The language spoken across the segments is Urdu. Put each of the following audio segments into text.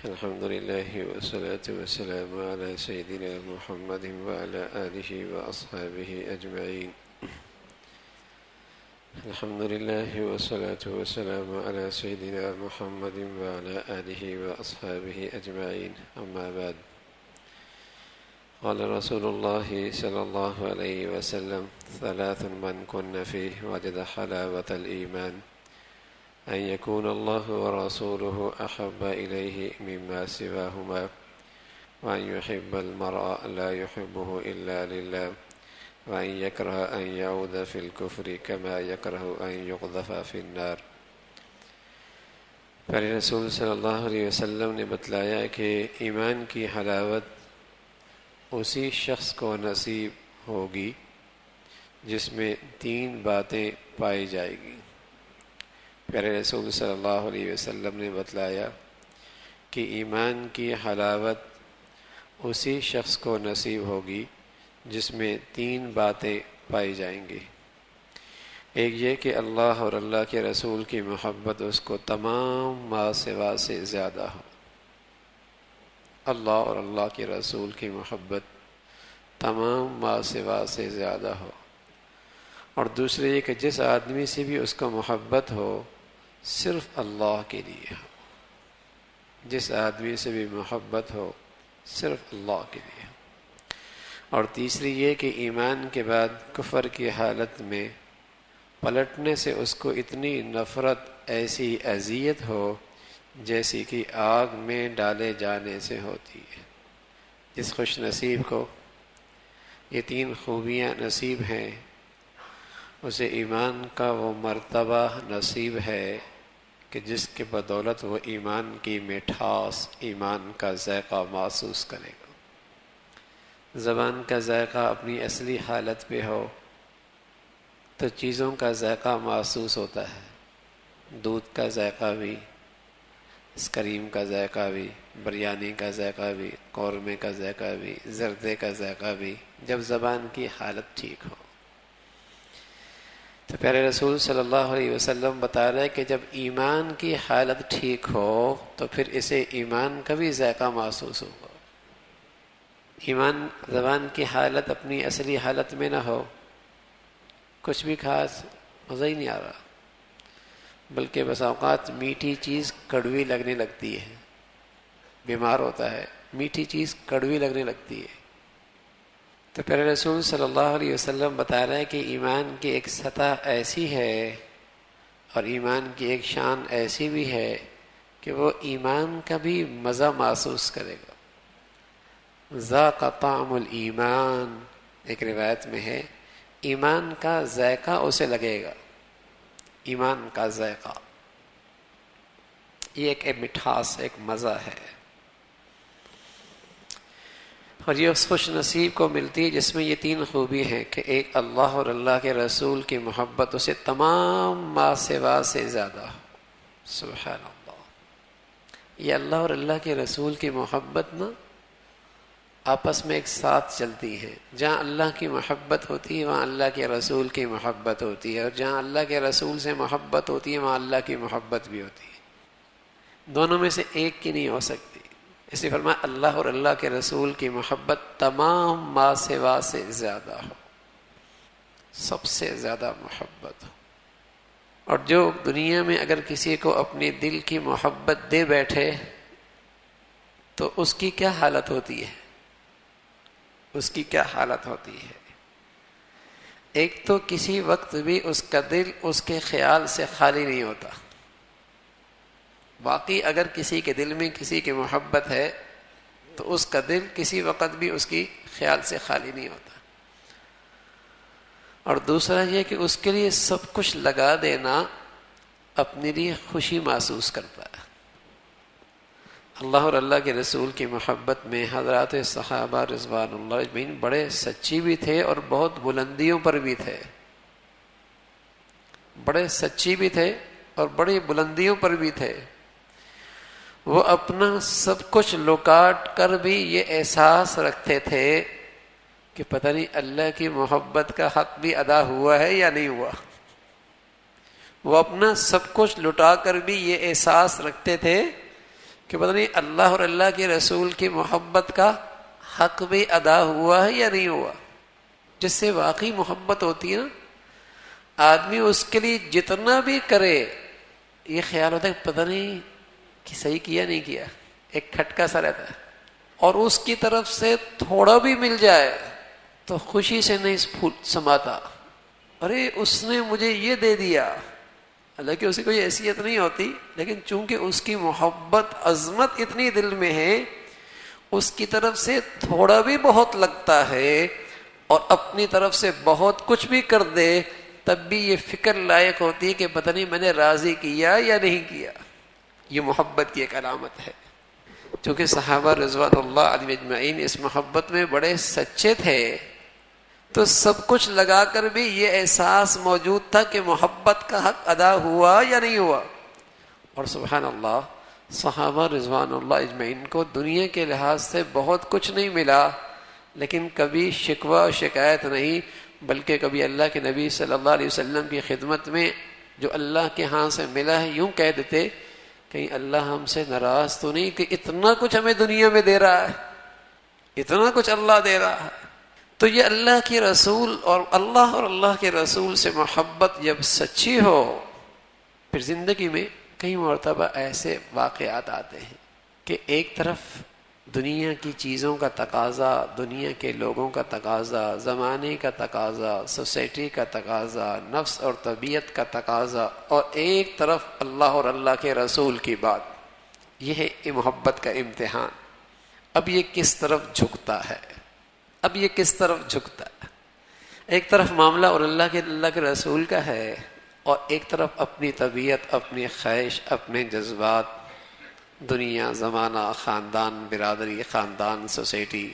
الحمد لله والصلاة والسلام على سيدنا محمد وعلى آله وأصحابه أجمعين. الحمد لله والصلاة والسلام على سيدنا محمد وعلى آله وأصحابه أجمعين. أما بعد، قال رسول الله صلى الله عليه وسلم: ثلاث من كن فيه وجد حلاوة الإيمان: أن يكون الله ورسوله أحب إليه مما سواهما، وأن يحب المرء لا يحبه إلا لله، وأن يكره أن يعود في الكفر كما يكره أن يقذف في النار. پیارے رسول صلی اللہ علیہ وسلم نے بتلایا کہ ایمان کی حلاوت اسی شخص کو نصیب ہوگی جس میں تین باتیں پائی جائے گی۔ پیارے رسول صلی اللہ علیہ وسلم نے بتلایا کہ ایمان کی حلاوت اسی شخص کو نصیب ہوگی جس میں تین باتیں پائی جائیں گی۔ ایک یہ کہ اللہ اور اللہ کے رسول کی محبت اس کو تمام ما سوا سے زیادہ ہو۔ اللہ اور اللہ کے رسول کی محبت تمام ما سوا سے زیادہ ہو۔ اور دوسرے یہ کہ جس آدمی سے بھی اس کو محبت ہو صرف اللہ کے لیے ہو۔ جس آدمی سے بھی محبت ہو صرف اللہ کے لیے ہو۔ اور تیسری یہ کہ ایمان کے بعد کفر کی حالت میں پلٹنے سے اس کو اتنی نفرت، ایسی اذیت ہو جیسی کہ آگ میں ڈالے جانے سے ہوتی ہے۔ جس خوش نصیب کو یہ تین خوبیاں نصیب ہیں اسے ایمان کا وہ مرتبہ نصیب ہے کہ جس کے بدولت وہ ایمان کی مٹھاس، ایمان کا ذائقہ محسوس کرے گا۔ زبان کا ذائقہ اپنی اصلی حالت پہ ہو تو چیزوں کا ذائقہ محسوس ہوتا ہے۔ دودھ کا ذائقہ بھی، اس کریم کا ذائقہ بھی، بریانی کا ذائقہ بھی، قورمے کا ذائقہ بھی، زردے کا ذائقہ بھی، جب زبان کی حالت ٹھیک ہو۔ تو پیارے رسول صلی اللہ علیہ وسلم بتا رہے کہ جب ایمان کی حالت ٹھیک ہو تو پھر اسے ایمان کا بھی ذائقہ محسوس ہوگا۔ ایمان زبان کی حالت اپنی اصلی حالت میں نہ ہو، کچھ بھی خاص مزہ ہی نہیں آ رہا، بلکہ بس اوقات میٹھی چیز کڑوی لگنے لگتی ہے۔ بیمار ہوتا ہے، میٹھی چیز کڑوی لگنے لگتی ہے۔ تو پیارے رسول صلی اللہ علیہ وسلم بتا رہے ہیں کہ ایمان کی ایک سطح ایسی ہے اور ایمان کی ایک شان ایسی بھی ہے کہ وہ ایمان کا بھی مزہ محسوس کرے گا۔ ذاق طعم الایمان، ایک روایت میں ہے ایمان کا ذائقہ اسے لگے گا۔ ایمان کا ذائقہ یہ ایک مٹھاس، ایک مزہ ہے، اور یہ اس خوش نصیب کو ملتی ہے جس میں یہ تین خوبی ہیں کہ ایک اللہ اور اللہ کے رسول کی محبت اسے تمام ما سوا سے زیادہ ہو۔ سبحان اللہ، یہ اللہ اور اللہ کے رسول کی محبت نا آپس میں ایک ساتھ چلتی ہے۔ جہاں اللہ کی محبت ہوتی ہے وہاں اللہ کے رسول کی محبت ہوتی ہے، اور جہاں اللہ کے رسول سے محبت ہوتی ہے وہاں اللہ کی محبت بھی ہوتی ہے۔ دونوں میں سے ایک کی نہیں ہو سکتی۔ اس لیے فرمایا اللہ اور اللہ کے رسول کی محبت تمام ما سوا سے زیادہ ہو، سب سے زیادہ محبت ہو۔ اور جو دنیا میں اگر کسی کو اپنے دل کی محبت دے بیٹھے تو اس کی کیا حالت ہوتی ہے؟ اس کی کیا حالت ہوتی ہے؟ ایک تو کسی وقت بھی اس کا دل اس کے خیال سے خالی نہیں ہوتا۔ باقی اگر کسی کے دل میں کسی کی محبت ہے تو اس کا دل کسی وقت بھی اس کی خیال سے خالی نہیں ہوتا۔ اور دوسرا یہ کہ اس کے لیے سب کچھ لگا دینا اپنے لیے خوشی محسوس کرتا ہے۔ اللہ اور اللہ کے رسول کی محبت میں حضرات صحابہ رضوان اللہ اجمعین بڑے سچی بھی تھے اور بہت بلندیوں پر بھی تھے، بڑے سچی بھی تھے اور بڑی بلندیوں پر بھی تھے۔ وہ اپنا سب کچھ لکاٹ کر بھی یہ احساس رکھتے تھے کہ پتہ نہیں اللہ کی محبت کا حق بھی ادا ہوا ہے یا نہیں ہوا۔ وہ اپنا سب کچھ لٹا کر بھی یہ احساس رکھتے تھے کہ پتہ نہیں اللہ اور اللہ کے رسول کی محبت کا حق بھی ادا ہوا ہے یا نہیں ہوا. جس سے واقعی محبت ہوتی ہے نا، آدمی اس کے لیے جتنا بھی کرے یہ خیال ہوتا ہے کہ پتہ نہیں کہ صحیح کیا نہیں کیا، ایک کھٹکا سا رہتا ہے. اور اس کی طرف سے تھوڑا بھی مل جائے تو خوشی سے نہیں سماتا، ارے اس نے مجھے یہ دے دیا. حالانکہ اس کی کوئی حیثیت نہیں ہوتی، لیکن چونکہ اس کی محبت عظمت اتنی دل میں ہے، اس کی طرف سے تھوڑا بھی بہت لگتا ہے اور اپنی طرف سے بہت کچھ بھی کر دے تب بھی یہ فکر لائق ہوتی ہے کہ پتہ نہیں میں نے راضی کیا یا نہیں کیا. یہ محبت کی ایک علامت ہے. چونکہ صحابہ رضوان اللہ علیہم اجمعین اس محبت میں بڑے سچے تھے، تو سب کچھ لگا کر بھی یہ احساس موجود تھا کہ محبت کا حق ادا ہوا یا نہیں ہوا. اور سبحان اللہ، صحابہ رضوان اللہ اجمعین کو دنیا کے لحاظ سے بہت کچھ نہیں ملا، لیکن کبھی شکوہ و شکایت نہیں، بلکہ کبھی اللہ کے نبی صلی اللہ علیہ وسلم کی خدمت میں جو اللہ کے ہاں سے ملا ہے یوں کہہ دیتے کہیں اللہ ہم سے ناراض تو نہیں کہ اتنا کچھ ہمیں دنیا میں دے رہا ہے، اتنا کچھ اللہ دے رہا ہے. تو یہ اللہ کے رسول اور اللہ کے رسول سے محبت جب سچی ہو، پھر زندگی میں کئی مرتبہ ایسے واقعات آتے ہیں کہ ایک طرف دنیا کی چیزوں کا تقاضا، دنیا کے لوگوں کا تقاضا، زمانے کا تقاضا، سوسائٹی کا تقاضا، نفس اور طبیعت کا تقاضا، اور ایک طرف اللہ اور اللہ کے رسول کی بات. یہ ہے محبت کا امتحان. اب یہ کس طرف جھکتا ہے؟ اب یہ کس طرف جھکتا ہے؟ ایک طرف معاملہ اور اللہ کے رسول کا ہے، اور ایک طرف اپنی طبیعت، اپنی خواہش، اپنے جذبات، دنیا، زمانہ، خاندان، برادری، خاندان، سوسائٹی.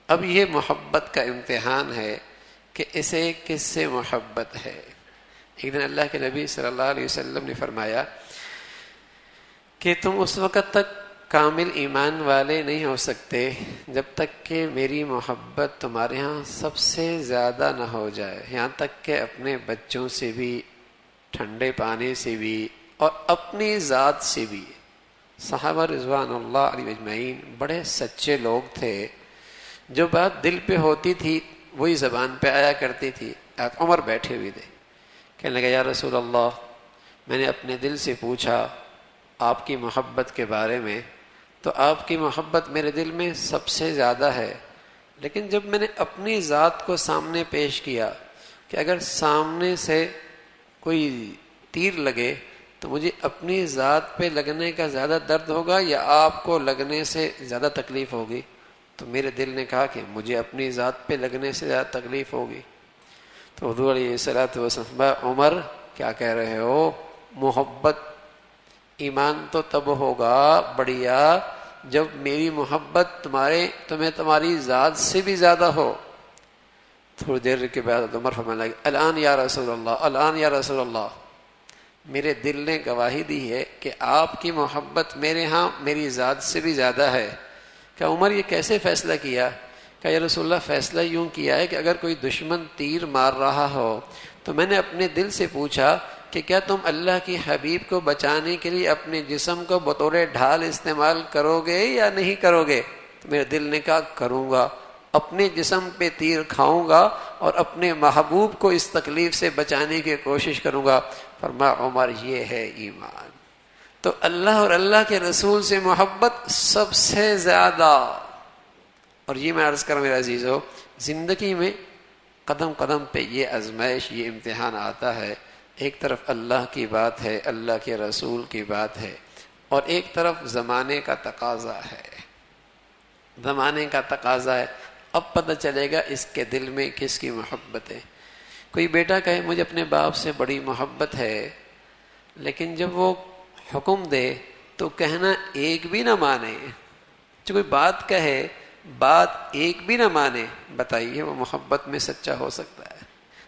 اب یہ محبت کا امتحان ہے کہ اسے کس سے محبت ہے. ایک دن اللہ کے نبی صلی اللہ علیہ وسلم نے فرمایا کہ تم اس وقت تک کامل ایمان والے نہیں ہو سکتے جب تک کہ میری محبت تمہارے ہاں سب سے زیادہ نہ ہو جائے، یہاں تک کہ اپنے بچوں سے بھی، ٹھنڈے پانی سے بھی، اور اپنی ذات سے بھی. صحابہ رضوان اللہ علیہ اجمعین بڑے سچے لوگ تھے. جو بات دل پہ ہوتی تھی وہی زبان پہ آیا کرتی تھی. عمر بیٹھے ہوئے تھے، کہنے لگا یا رسول اللہ، میں نے اپنے دل سے پوچھا آپ کی محبت کے بارے میں، تو آپ کی محبت میرے دل میں سب سے زیادہ ہے، لیکن جب میں نے اپنی ذات کو سامنے پیش کیا کہ اگر سامنے سے کوئی تیر لگے تو مجھے اپنی ذات پہ لگنے کا زیادہ درد ہوگا یا آپ کو لگنے سے زیادہ تکلیف ہوگی، تو میرے دل نے کہا کہ مجھے اپنی ذات پہ لگنے سے زیادہ تکلیف ہوگی. تو حضور علیہ الصلوۃ والسلام، عمر کیا کہہ رہے ہو؟ محبت ایمان تو تب ہوگا بڑھیا جب میری محبت تمہیں تمہاری ذات سے بھی زیادہ ہو. تھوڑی دیر کے بعد عمر فرمانے لگے الان یا رسول اللہ، الان یا رسول اللہ، میرے دل نے گواہی دی ہے کہ آپ کی محبت میرے ہاں میری ذات سے بھی زیادہ ہے. کہ عمر یہ کیسے فیصلہ کیا؟ کہ یا رسول اللہ فیصلہ یوں کیا ہے کہ اگر کوئی دشمن تیر مار رہا ہو تو میں نے اپنے دل سے پوچھا کہ کیا تم اللہ کی حبیب کو بچانے کے لیے اپنے جسم کو بطور ڈھال استعمال کرو گے یا نہیں کرو گے؟ تو میرے دل نے کہا کروں گا، اپنے جسم پہ تیر کھاؤں گا اور اپنے محبوب کو اس تکلیف سے بچانے کی کوشش کروں گا. فرمایا عمر یہ ہے ایمان. تو اللہ اور اللہ کے رسول سے محبت سب سے زیادہ. اور یہ میں عرض کروں میرے عزیزو، زندگی میں قدم قدم پہ یہ آزمائش، یہ امتحان آتا ہے. ایک طرف اللہ کی بات ہے، اللہ کے رسول کی بات ہے، اور ایک طرف زمانے کا تقاضا ہے. زمانے کا تقاضا ہے. اب پتہ چلے گا اس کے دل میں کس کی محبت ہے. کوئی بیٹا کہے مجھے اپنے باپ سے بڑی محبت ہے، لیکن جب وہ حکم دے تو کہنا ایک بھی نہ مانے. جو کوئی بات کہے بات ایک بھی نہ مانے، بتائیے وہ محبت میں سچا ہو سکتا ہے؟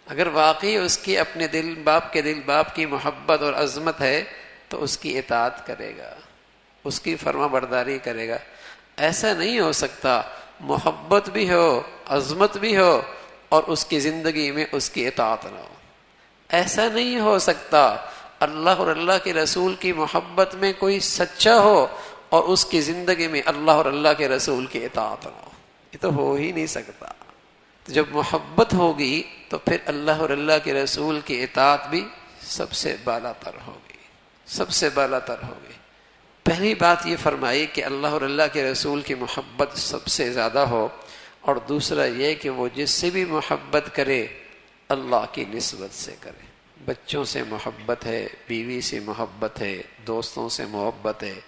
اگر واقعی اس کی اپنے دل باپ کی محبت اور عظمت ہے تو اس کی اطاعت کرے گا، اس کی فرما برداری کرے گا. ایسا نہیں ہو سکتا محبت بھی ہو، عظمت بھی ہو اور اس کی زندگی میں اس کی اطاعت نہ ہو. ایسا نہیں ہو سکتا اللہ اور اللہ کے رسول کی محبت میں کوئی سچا ہو اور اس کی زندگی میں اللہ اور اللہ کے رسول کی اطاعت نہ ہو، یہ تو ہو ہی نہیں سکتا۔ جب محبت ہوگی تو پھر اللہ اور اللہ کے رسول کی اطاعت بھی سب سے بالا تر ہوگی، سب سے بالا تر ہوگی۔ پہلی بات یہ فرمائی کہ اللہ اور اللہ کے رسول کی محبت سب سے زیادہ ہو، اور دوسرا یہ کہ وہ جس سے بھی محبت کرے اللہ کی نسبت سے کرے۔ بچوں سے محبت ہے، بیوی سے محبت ہے، دوستوں سے محبت ہے،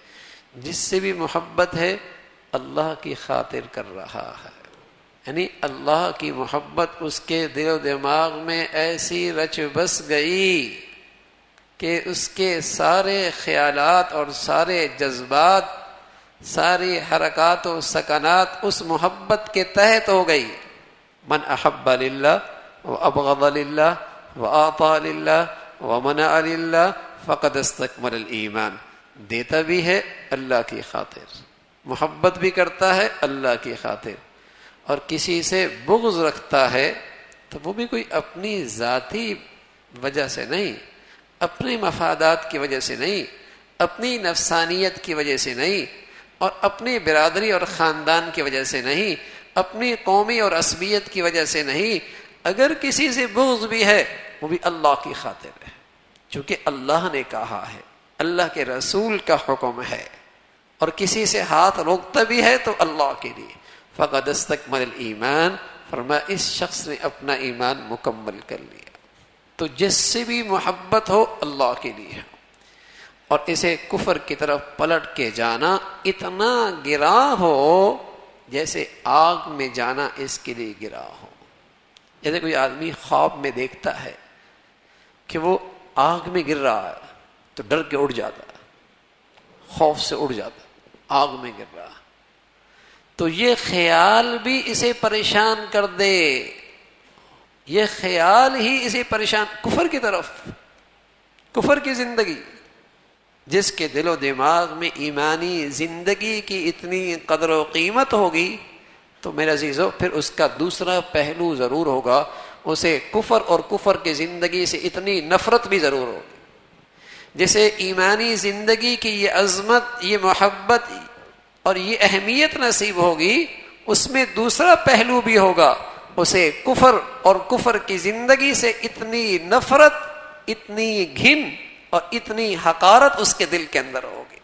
جس سے بھی محبت ہے اللہ کی خاطر کر رہا ہے، یعنی اللہ کی محبت اس کے دل و دماغ میں ایسی رچ بس گئی کہ اس کے سارے خیالات اور سارے جذبات، ساری حرکات و سکنات اس محبت کے تحت ہو گئی۔ من احب للہ وابغض للہ واعطى للہ ومنع للہ فقد استکمل الایمان، دیتا بھی ہے اللہ کی خاطر، محبت بھی کرتا ہے اللہ کی خاطر، اور کسی سے بغض رکھتا ہے تو وہ بھی کوئی اپنی ذاتی وجہ سے نہیں، اپنے مفادات کی وجہ سے نہیں، اپنی نفسانیت کی وجہ سے نہیں، اور اپنی برادری اور خاندان کی وجہ سے نہیں، اپنی قومی اور عصبیت کی وجہ سے نہیں۔ اگر کسی سے بغض بھی ہے وہ بھی اللہ کی خاطر ہے، چونکہ اللہ نے کہا ہے، اللہ کے رسول کا حکم ہے، اور کسی سے ہاتھ روکتا بھی ہے تو اللہ کے لیے۔ فقد استکمل الایمان، فرمایا اس شخص نے اپنا ایمان مکمل کر لیا۔ تو جس سے بھی محبت ہو اللہ کے لیے، اور اسے کفر کی طرف پلٹ کے جانا اتنا گراں ہو جیسے آگ میں جانا اس کے لیے گراں ہو۔ جیسے کوئی آدمی خواب میں دیکھتا ہے کہ وہ آگ میں گر رہا ہے تو ڈر کے اٹھ جاتا ہے، خوف سے اٹھ جاتا ہے، آگ میں گر رہا، تو یہ خیال بھی اسے پریشان کر دے، یہ خیال ہی اسے پریشان، کفر کی طرف، کفر کی زندگی۔ جس کے دل و دماغ میں ایمانی زندگی کی اتنی قدر و قیمت ہوگی تو میرے عزیزو پھر اس کا دوسرا پہلو ضرور ہوگا، اسے کفر اور کفر کی زندگی سے اتنی نفرت بھی ضرور ہوگی۔ جسے ایمانی زندگی کی یہ عظمت، یہ محبت اور یہ اہمیت نصیب ہوگی، اس میں دوسرا پہلو بھی ہوگا، اسے کفر اور کفر کی زندگی سے اتنی نفرت، اتنی گھن اور اتنی حقارت اس کے دل کے اندر ہوگی،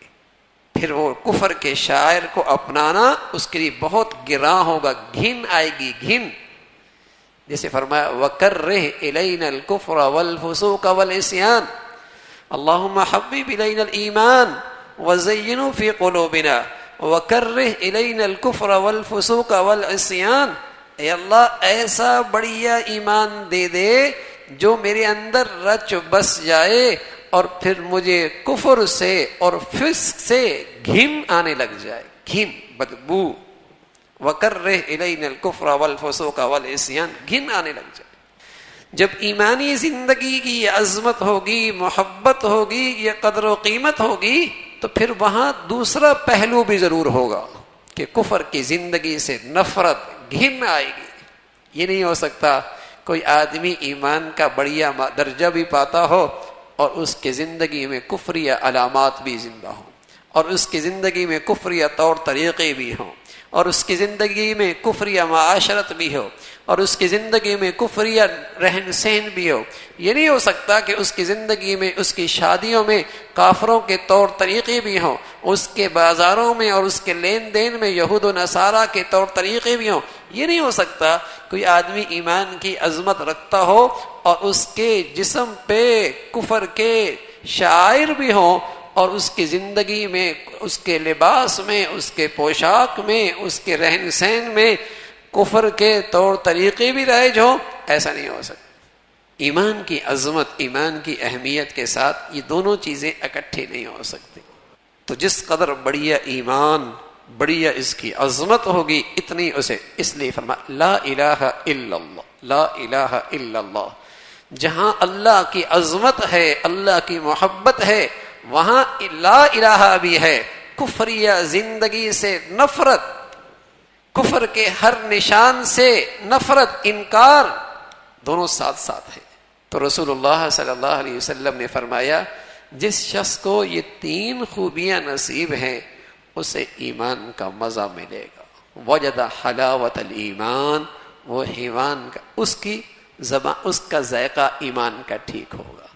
پھر وہ کفر کے شاعر کو اپنانا اس کے لیے بہت گراں ہوگا، گھن آئے گی، گھن۔ جیسے فرمایا وَكَرِّهْ إِلَيْنَا الْكُفْرَ وَالْفُسُوقَ وَالْعِصْيَانَ اللهم حبب إلينا الإيمان وزينه في قلوبنا وكره إلينا الكفر والفسوق والعصيان، اے اللہ ایسا بڑھیا ایمان دے دے جو میرے اندر رچ بس جائے اور پھر مجھے کفر سے اور فسق سے گھن آنے لگ جائے، گھن، بدبو۔ وَكَرِّهْ إِلَيْنَا الْكُفْرَ وَالْفُسُوقَ وَالْعِصْيَانَ، گھن آنے لگ جائے۔ جب ایمانی زندگی کی یہ عظمت ہوگی، محبت ہوگی، یہ قدر و قیمت ہوگی، تو پھر وہاں دوسرا پہلو بھی ضرور ہوگا کہ کفر کی زندگی سے نفرت، گھن آئے گی۔ یہ نہیں ہو سکتا کوئی آدمی ایمان کا بڑھیا درجہ بھی پاتا ہو اور اس کی زندگی میں کفریہ علامات بھی زندہ ہوں، اور اس کی زندگی میں کفریہ طور طریقے بھی ہوں، اور اس کی زندگی میں کفریہ معاشرت بھی ہو، اور اس کی زندگی میں کفریہ رہن سہن بھی ہو۔ یہ نہیں ہو سکتا کہ اس کی زندگی میں، اس کی شادیوں میں کافروں کے طور طریقے بھی ہوں، اس کے بازاروں میں اور اس کے لین دین میں یہود و نصارہ کے طور طریقے بھی ہوں۔ یہ نہیں ہو سکتا کوئی آدمی ایمان کی عظمت رکھتا ہو اور اس کے جسم پہ کفر کے شعائر بھی ہوں، اور اس کی زندگی میں، اس کے لباس میں، اس کے پوشاک میں، اس کے رہن سہن میں کفر کے طور طریقے بھی رائج ہوں۔ ایسا نہیں ہو سکتا۔ ایمان کی عظمت، ایمان کی اہمیت کے ساتھ یہ دونوں چیزیں اکٹھے نہیں ہو سکتی۔ تو جس قدر بڑھیا ایمان، بڑھیا اس کی عظمت ہوگی، اتنی اسے، اس لیے فرمایا لا الہ الا اللہ، لا الہ الا اللہ۔ جہاں اللہ کی عظمت ہے، اللہ کی محبت ہے، وہاں لا الہ بھی ہے۔ کفریہ زندگی سے نفرت، کفر کے ہر نشان سے نفرت، انکار، دونوں ساتھ ساتھ ہیں۔ تو رسول اللہ صلی اللہ علیہ وسلم نے فرمایا جس شخص کو یہ تین خوبیاں نصیب ہیں اسے ایمان کا مزہ ملے گا. وجد حلاوت الایمان، وہ ایمان کا اس کا ذائقہ ایمان کا ٹھیک ہوگا.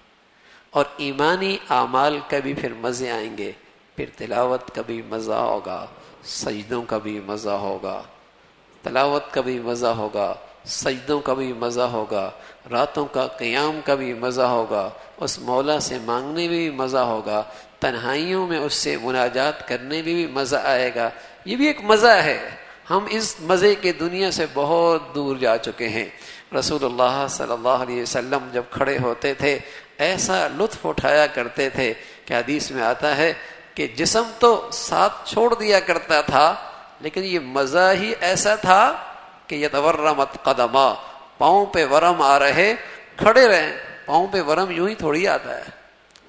اور ایمانی اعمال کا بھی پھر مزے آئیں گے. پھر تلاوت کا بھی مزہ ہوگا، سجدوں کا بھی مزہ ہوگا، تلاوت کا بھی مزہ ہوگا، سجدوں کا بھی مزہ ہوگا، راتوں کا قیام کا بھی مزہ ہوگا، اس مولا سے مانگنے میں بھی مزہ ہوگا، تنہائیوں میں اس سے مناجات کرنے میں بھی مزہ آئے گا. یہ بھی ایک مزہ ہے. ہم اس مزے کے دنیا سے بہت دور جا چکے ہیں. رسول اللہ صلی اللہ علیہ وسلم جب کھڑے ہوتے تھے ایسا لطف اٹھایا کرتے تھے کہ حدیث میں آتا ہے کہ جسم تو ساتھ چھوڑ دیا کرتا تھا، لیکن یہ مزہ ہی ایسا تھا کہ یتورمت قدما، پاؤں پہ ورم آ رہے کھڑے رہیں. پاؤں پہ ورم یوں ہی تھوڑی آتا ہے.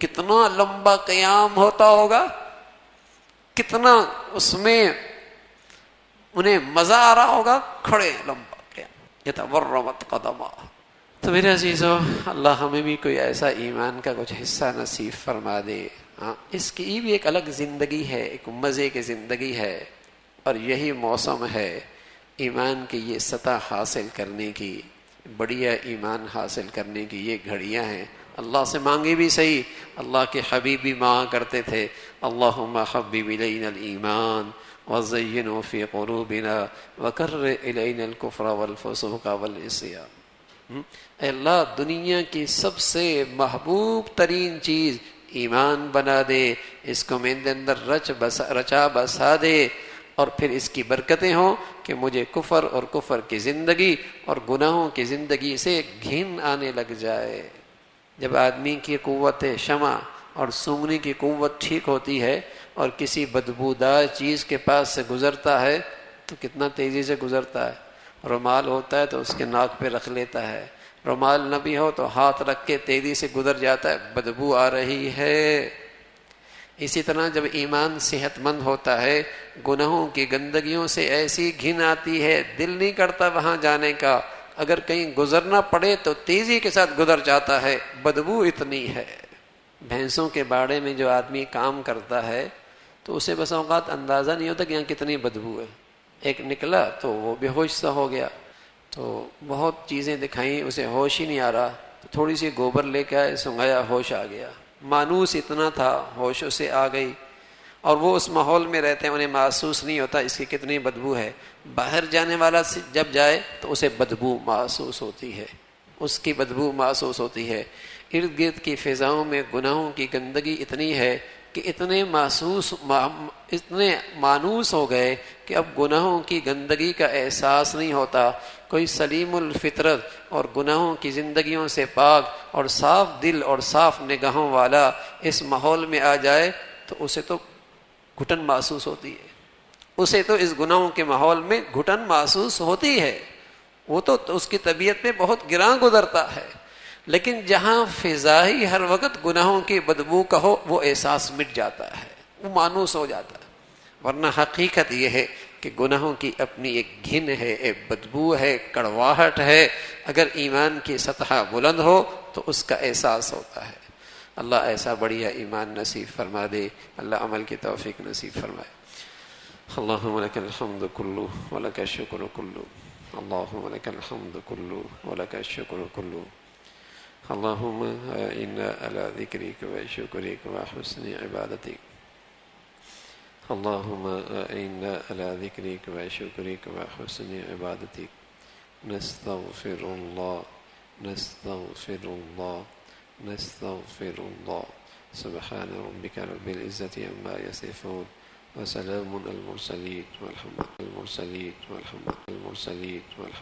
کتنا لمبا قیام ہوتا ہوگا، کتنا اس میں انہیں مزہ آ رہا ہوگا، کھڑے لمبا قیام، یتورمت قدما. تو میرے عزیزو، اللہ ہمیں بھی کوئی ایسا ایمان کا کچھ حصہ نصیب فرما دے. اس کی بھی ایک الگ زندگی ہے، ایک مزے کی زندگی ہے. اور یہی موسم ہے ایمان کی یہ سطح حاصل کرنے کی، بڑھیا ایمان حاصل کرنے کی یہ گھڑیاں ہیں. اللہ سے مانگی بھی صحیح. اللہ کے حبیب بھی مانگا کرتے تھے اللہم حبب الینا الایمان وزینہ فی قلوبنا وکرر الینا الکفر والفسوق والعصیان. اے اللہ، دنیا کی سب سے محبوب ترین چیز ایمان بنا دے، اس کو میرے اندر رچا بسا دے، اور پھر اس کی برکتیں ہوں کہ مجھے کفر اور کفر کی زندگی اور گناہوں کی زندگی سے گھن آنے لگ جائے. جب آدمی کی قوت شمع اور سونگنے کی قوت ٹھیک ہوتی ہے اور کسی بدبودار چیز کے پاس سے گزرتا ہے تو کتنا تیزی سے گزرتا ہے. رومال ہوتا ہے تو اس کے ناک پہ رکھ لیتا ہے، رومال نہ بھی ہو تو ہاتھ رکھ کے تیزی سے گزر جاتا ہے، بدبو آ رہی ہے. اسی طرح جب ایمان صحت مند ہوتا ہے، گناہوں کی گندگیوں سے ایسی گھن آتی ہے، دل نہیں کرتا وہاں جانے کا. اگر کہیں گزرنا پڑے تو تیزی کے ساتھ گزر جاتا ہے، بدبو اتنی ہے. بھینسوں کے باڑے میں جو آدمی کام کرتا ہے تو اسے بس اوقات اندازہ نہیں ہوتا کہ یہاں کتنی بدبو ہے. ایک نکلا تو وہ بے ہوش سا ہو گیا، تو بہت چیزیں دکھائیں، اسے ہوش ہی نہیں آ رہا، تو تھوڑی سی گوبر لے کے آئے، سنگایا، ہوش آ گیا. مانوس اتنا تھا، ہوش اسے آ گئی. اور وہ اس ماحول میں رہتے ہیں، انہیں محسوس نہیں ہوتا اس کی کتنی بدبو ہے. باہر جانے والا جب جائے تو اسے بدبو محسوس ہوتی ہے، اس کی بدبو محسوس ہوتی ہے. ارد گرد کی فضاؤں میں گناہوں کی گندگی اتنی ہے کہ اتنے مانوس ہو گئے کہ اب گناہوں کی گندگی کا احساس نہیں ہوتا. کوئی سلیم الفطرت اور گناہوں کی زندگیوں سے پاک اور صاف دل اور صاف نگاہوں والا اس ماحول میں آ جائے تو اسے تو گھٹن محسوس ہوتی ہے، اسے تو اس گناہوں کے ماحول میں گھٹن محسوس ہوتی ہے. وہ تو اس کی طبیعت میں بہت گراں گزرتا ہے. لیکن جہاں فضا ہی ہر وقت گناہوں کی بدبو کا ہو، وہ احساس مٹ جاتا ہے، وہ مانوس ہو جاتا ہے. ورنہ حقیقت یہ ہے کہ گناہوں کی اپنی ایک گھن ہے، ایک بدبو ہے، کڑواہٹ ہے. اگر ایمان کی سطح بلند ہو تو اس کا احساس ہوتا ہے. اللہ ایسا بڑھیا ایمان نصیب فرما دے. اللہ عمل کی توفیق نصیب فرمائے. اللہم لک الحمد کلو ولک الشکر کلو، اللہم لک الحمد کلو ولک الشکر کلو. اللہم انا علی ذکرک و شکرک و حسن عبادتک. اللہم انا علی ذکرک و شکرک و حسن عبادتک. نستغفر اللہ، نستغفر اللہ، نستغفر اللہ. سبحان ربک رب العزت عما یصفون وسلام على المرسلين والحمد